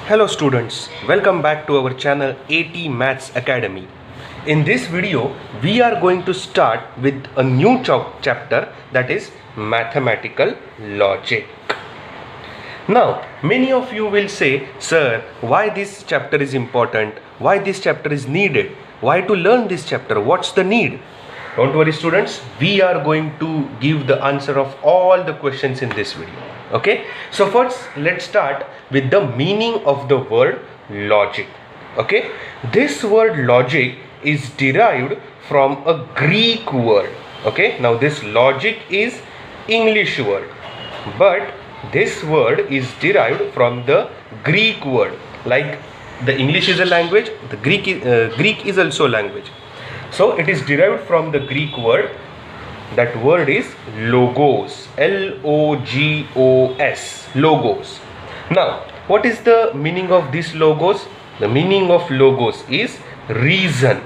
Hello students, welcome back to our channel AT Maths Academy. In this video, we are going to start with a new chapter, that is mathematical logic. Now, many of you will say, sir, why this chapter is important? Why this chapter is needed? Why to learn this chapter? What's the need? Don't worry students, we are going to give the answer of all the questions in this video. Okay, so first let's start with the meaning of the word logic. Okay, this word logic is derived from a Greek word. Okay, now this logic is English word, but this word is derived from the Greek word. Like the English is a language, the Greek is also a language. So it is derived from the Greek word. That word is logos, Logos, logos. Now, what is the meaning of this logos? The meaning of logos is reason.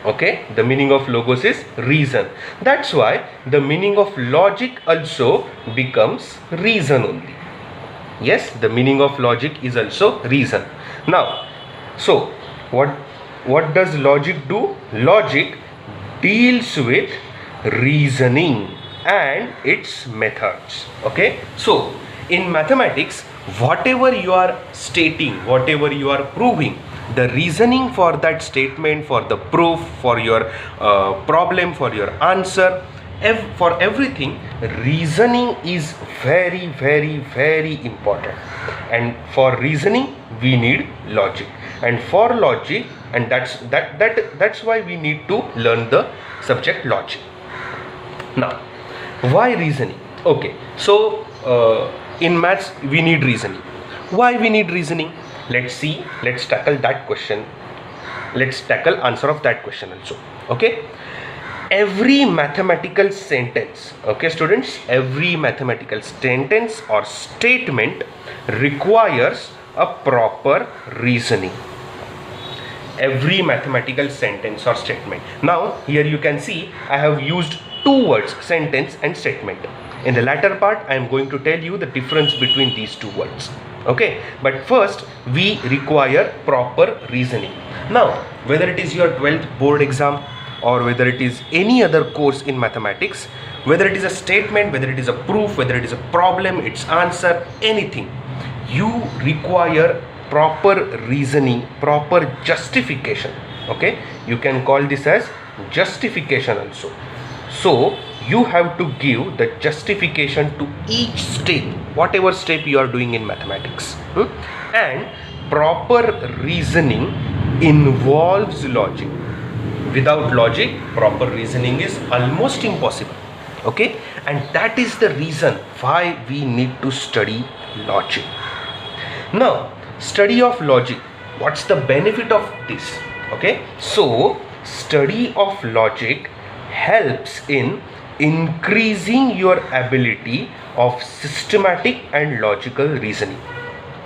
Okay, the meaning of logos is reason. That's why the meaning of logic also becomes reason only. Yes, the meaning of logic is also reason. Now, so what does logic do? Logic deals with reasoning and its methods. Okay, so in mathematics, whatever you are stating, whatever you are proving, the reasoning for that statement, for the proof, for your problem, for your answer, for everything, reasoning is very, very, very important. And for reasoning we need logic, and for logic, and that's why we need to learn the subject logic. Now, why reasoning? Okay, so in maths we need reasoning. Why we need reasoning? Let's see. Let's tackle that question. Let's tackle answer of that question also. Okay, every mathematical sentence, okay students, every mathematical sentence or statement requires a proper reasoning. Every mathematical sentence or statement. Now here you can see I have used two words, sentence and statement. In the latter part I am going to tell you the difference between these two words. Okay, but first we require proper reasoning. Now, whether it is your 12th board exam or whether it is any other course in mathematics, whether it is a statement, whether it is a proof, whether it is a problem, its answer, anything, you require proper reasoning, proper justification. Okay, you can call this as justification also. So you have to give the justification to each step, whatever step you are doing in mathematics. And proper reasoning involves logic. Without logic, proper reasoning is almost impossible. Okay, and that is the reason why we need to study logic. Now, study of logic, what's the benefit of this? Okay, so study of logic helps in increasing your ability of systematic and logical reasoning.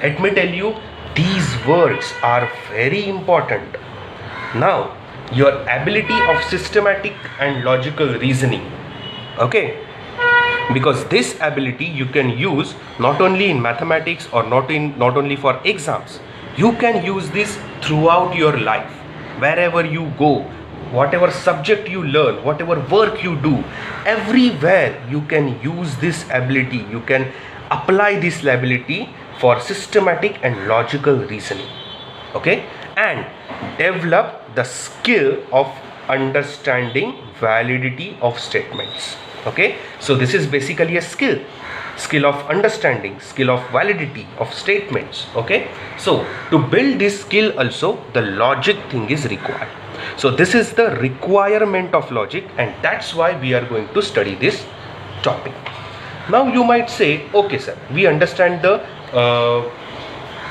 Let me tell you, these words are very important. Now, your ability of systematic and logical reasoning, okay, because this ability you can use not only in mathematics or not only for exams. You can use this throughout your life, wherever you go, whatever subject you learn, whatever work you do, everywhere you can use this ability. You can apply this ability for systematic and logical reasoning. Okay, and develop the skill of understanding validity of statements. Okay, so this is basically a skill of understanding, skill of validity of statements. Okay, so to build this skill also, the logic thing is required. So this is the requirement of logic, and that's why we are going to study this topic. Now you might say, okay sir, we understand the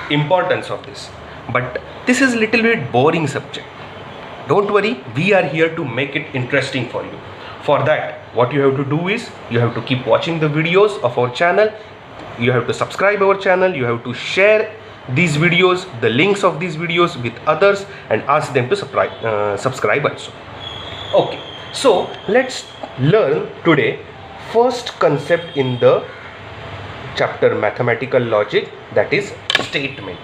importance of this, but this is a little bit boring subject. Don't worry, we are here to make it interesting for you. For that, what you have to do is, you have to keep watching the videos of our channel, you have to subscribe our channel, you have to share these videos, the links of these videos with others, and ask them to subscribe also. Okay, so let's learn today first concept in the chapter mathematical logic, that is statement.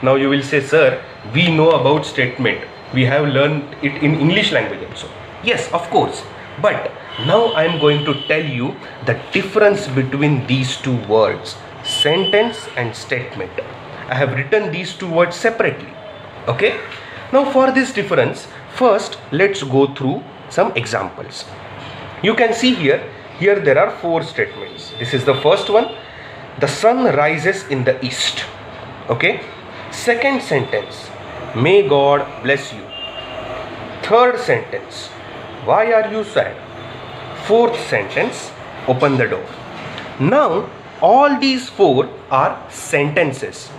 Now you will say, sir, we know about statement, we have learned it in English language also. Yes, of course, but now I am going to tell you the difference between these two words, sentence and statement. I have written these two words separately. Okay, now for this difference, first let's go through some examples. You can see here there are 4 statements. This is the first one, the sun rises in the east. Okay, second sentence, may God bless you. Third sentence, why are you sad? Fourth sentence, open the door. Now all these 4 are sentences,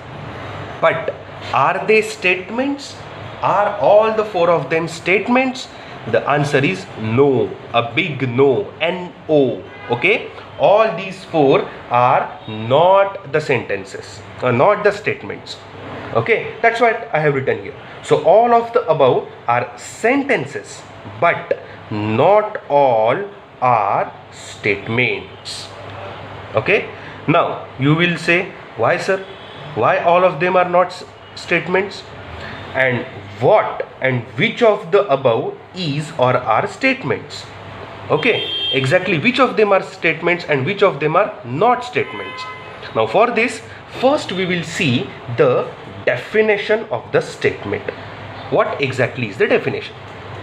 but are they statements? Are all the 4 of them statements? The answer is no, a big no, N-O. Okay, all these 4 are not the sentences, not the statements. Okay, that's what I have written here. So all of the above are sentences, but not all are statements. Okay, now you will say, why sir, why all of them are not statements, and what and which of the above is or are statements? Okay, exactly which of them are statements and which of them are not statements. Now for this, first we will see the definition of the statement. What exactly is the definition?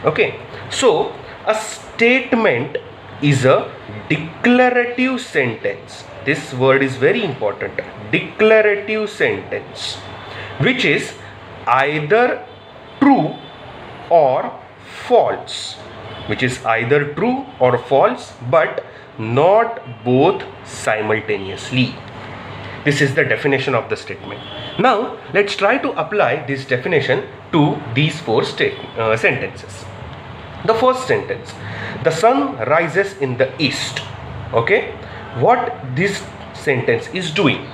Okay, so a statement is a declarative sentence. This word is very important. Declarative sentence, which is either true or false, which is either true or false, but not both simultaneously. This is the definition of the statement. Now let's try to apply this definition to these 4 sentences. The first sentence, the sun rises in the east. Okay, what this sentence is doing?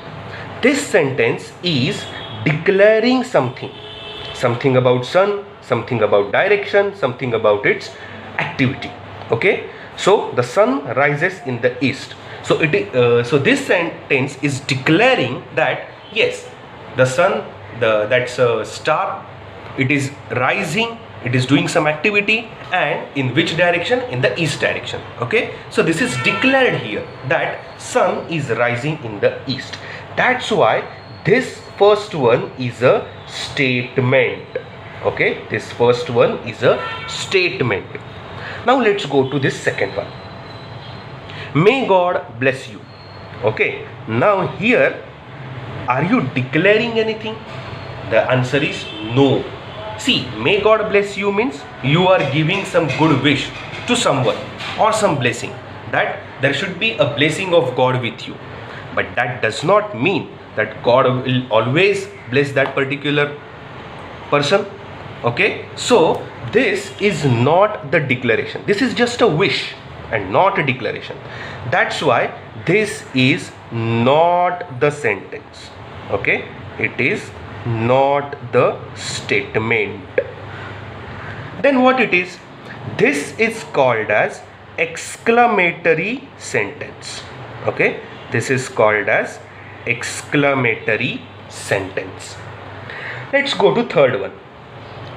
This sentence is declaring something about sun, something about direction, something about its activity. Okay, so the sun rises in the east. So so this sentence is declaring that yes, the sun, that's a star, it is rising, it is doing some activity, and in which direction? In the east direction. Okay, so this is declared here that sun is rising in the east. That's why this first one is a statement. Okay, this first one is a statement. Now let's go to this second one, may God bless you. Okay, now here, are you declaring anything? The answer is no. See, may God bless you means you are giving some good wish to someone or some blessing, that there should be a blessing of God with you. But that does not mean that God will always bless that particular person. Okay, so this is not the declaration. This is just a wish and not a declaration. That's why this is not the sentence. Okay, it is not the statement. Then what it is? This is called as exclamatory sentence. Okay, this is called as exclamatory sentence. Let's go to third one.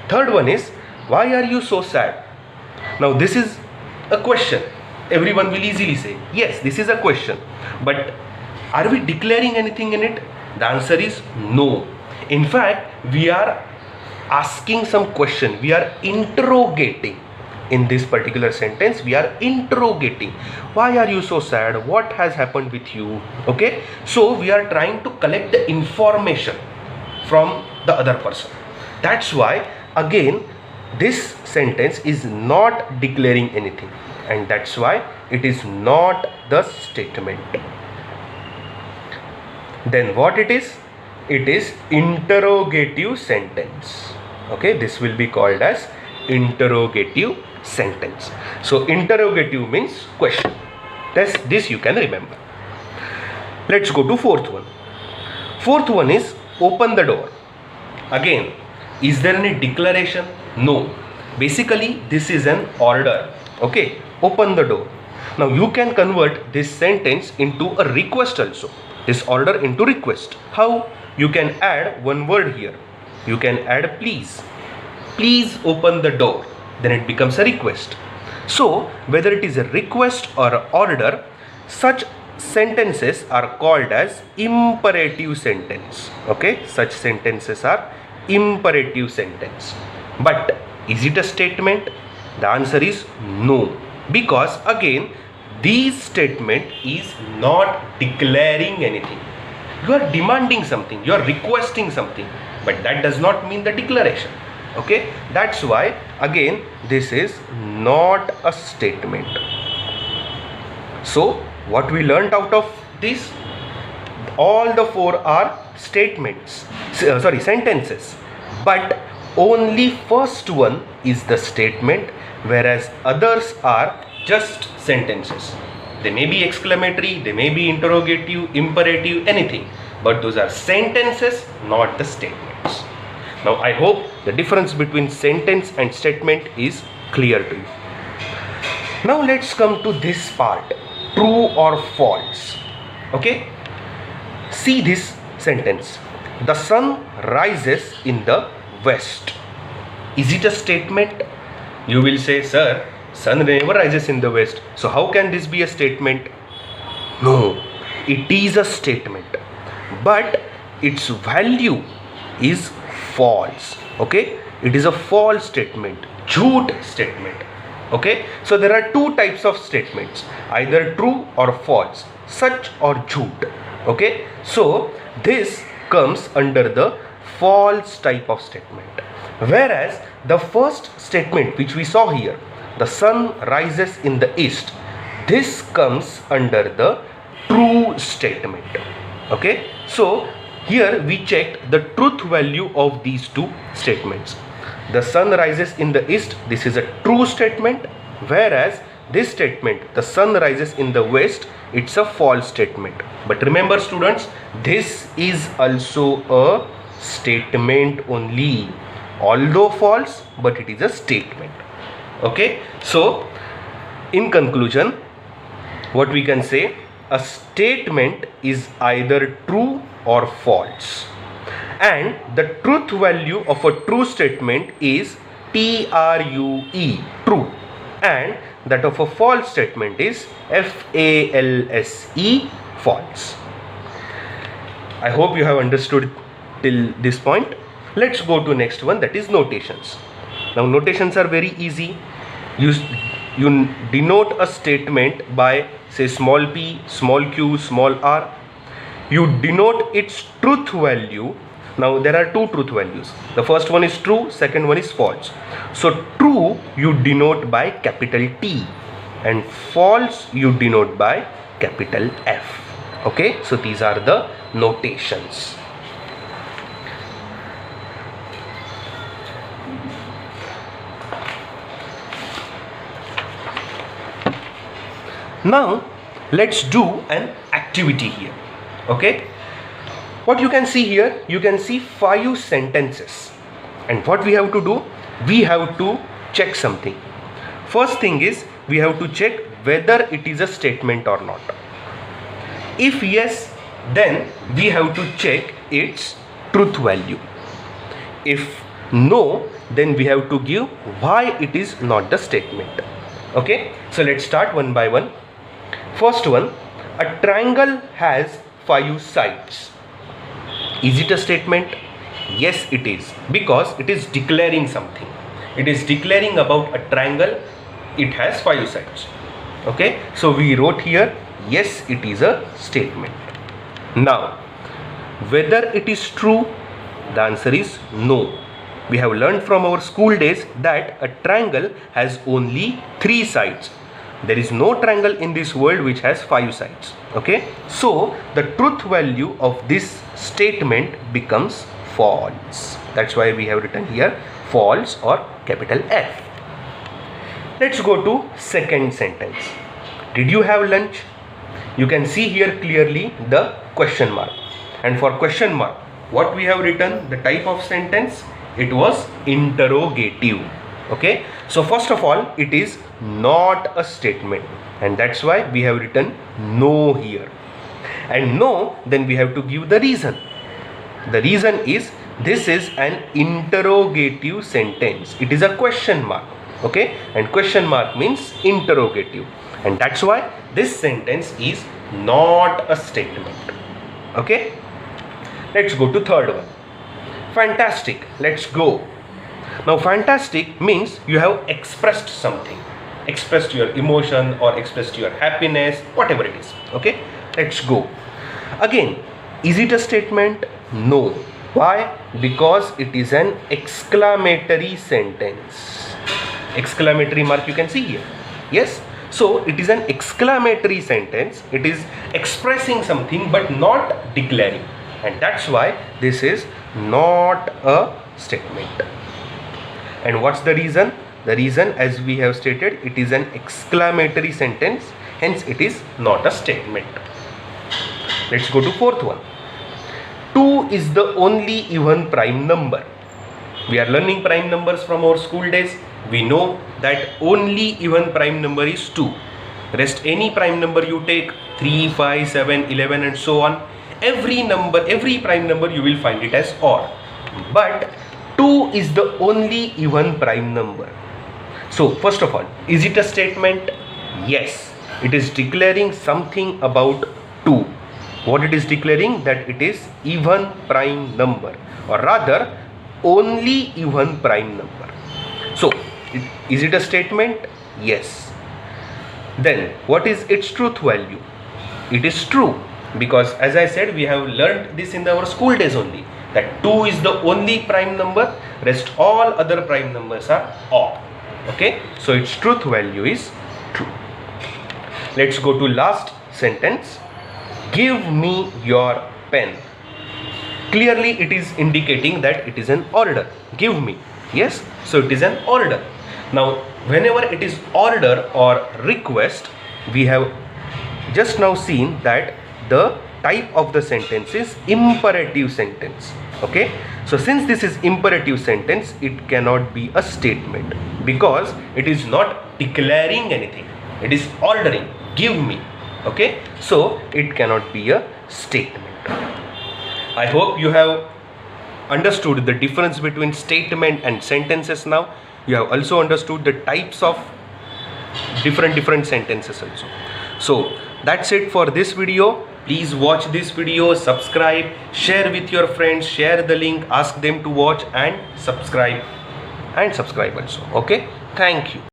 Third one is, why are you so sad? Now this is a question. Everyone will easily say, yes, this is a question, but are we declaring anything in it? The answer is no. In fact, we are asking some question, we are interrogating. In this particular sentence, we are interrogating. Why are you so sad? What has happened with you? Okay, so we are trying to collect the information from the other person. That's why again this sentence is not declaring anything, and that's why it is not the statement. Then what it is? It is interrogative sentence. Okay, this will be called as interrogative sentence. So interrogative means question. This you can remember. Let's go to fourth one. Fourth one is open the door. Again, is there any declaration? No. Basically this is an order. Okay, open the door. Now you can convert this sentence into a request also. this order into request. How? You can add one word here. You can add please. Please open the door. Then it becomes a request. So whether it is a request or an order, such sentences are called as imperative sentence. Okay, such sentences are imperative sentence. But is it a statement? The answer is no, because again this statement is not declaring anything. You are demanding something, you are requesting something, but that does not mean the declaration. Okay, that's why again this is not a statement. So what we learned out of this, all the four are statements, sentences, but only first one is the statement, whereas others are just sentences. They may be exclamatory, they may be interrogative, imperative, anything, but those are sentences, not the statements. Now I hope the difference between sentence and statement is clear to you. Now let's come to this part, true or false. Okay, see this sentence, the sun rises in the west. Is it a statement? You will say, sir, sun never rises in the west, so how can this be a statement? No, it is a statement, but its value is false. Okay, it is a false statement, jhoot statement. Okay, so there are two types of statements, either true or false, sach or jhoot. Okay, so this comes under the false type of statement, whereas the first statement which we saw here, the sun rises in the east, this comes under the true statement. Okay, so here we checked the truth value of these two statements. The sun rises in the east, this is a true statement, whereas this statement, the sun rises in the west, it's a false statement. But remember students, this is also a statement only, although false, but it is a statement. Okay, so in conclusion, what we can say, a statement is either true or false, and the truth value of a true statement is TRUE, true, and that of a false statement is FALSE, false. I hope you have understood till this point. Let's go to next one, that is notations. Now notations are very easy. You denote a statement by say small p, small q, small r. You denote its truth value. Now there are two truth values. The first one is true, second one is false. So true you denote by capital T and false you denote by capital F. Okay, so these are the notations. Now let's do an activity here. Okay, what you can see here, you can see 5 sentences, and what we have to do, we have to check something. First thing is, we have to check whether it is a statement or not. If yes, then we have to check its truth value. If no, then we have to give why it is not the statement. Okay, so let's start one by one. First one, a triangle has 5 sides. Is it a statement? Yes, it is, because it is declaring something. It is declaring about a triangle. It has 5 sides. Okay, so we wrote here, yes, it is a statement. Now, whether it is true, the answer is no. We have learned from our school days that a triangle has only 3 sides. There is no triangle in this world which has 5 sides. Okay, so the truth value of this statement becomes false. That's why we have written here false or capital F. Let's go to second sentence. Did you have lunch? You can see here clearly the question mark, and for question mark, what we have written, the type of sentence, it was interrogative. Okay, so first of all, it is not a statement, and that's why we have written no here. and no, then we have to give the reason. The reason is this is an interrogative sentence. It is a question mark. Okay, and question mark means interrogative, and that's why this sentence is not a statement. Okay, let's go to third one. Fantastic. Let's go. Now fantastic means you have expressed something, expressed your emotion or expressed your happiness, whatever it is. Okay, let's go. Again, is it a statement? No. Why? Because it is an exclamatory sentence. Exclamatory mark you can see here. Yes, so it is an exclamatory sentence. It is expressing something but not declaring, and that's why this is not a statement. And what's the reason? The reason, as we have stated, it is an exclamatory sentence, hence it is not a statement. Let's go to fourth one. 2 is the only even prime number. We are learning prime numbers from our school days. We know that only even prime number is 2. Rest any prime number you take, 3, 5, 7, 11 and so on, every prime number you will find it as odd. But 2 is the only even prime number. So first of all, is it a statement? Yes, it is declaring something about 2. What it is declaring? That it is even prime number, or rather only even prime number. So is it a statement? Yes. Then what is its truth value? It is true, because as I said, we have learned this in our school days only, that 2 is the only prime number, rest all other prime numbers are odd. Okay, so its truth value is true. Let's go to last sentence. Give me your pen. Clearly it is indicating that it is an order. Give me. Yes, so it is an order. Now whenever it is order or request, we have just now seen that the type of the sentence is imperative sentence. Okay, so since this is imperative sentence, it cannot be a statement, because it is not declaring anything, it is ordering, give me. Okay, so it cannot be a statement. I hope you have understood the difference between statement and sentences now. You have also understood the types of different sentences also. So that's it for this video. Please watch this video, subscribe, share with your friends, share the link, ask them to watch and subscribe also. Okay, thank you.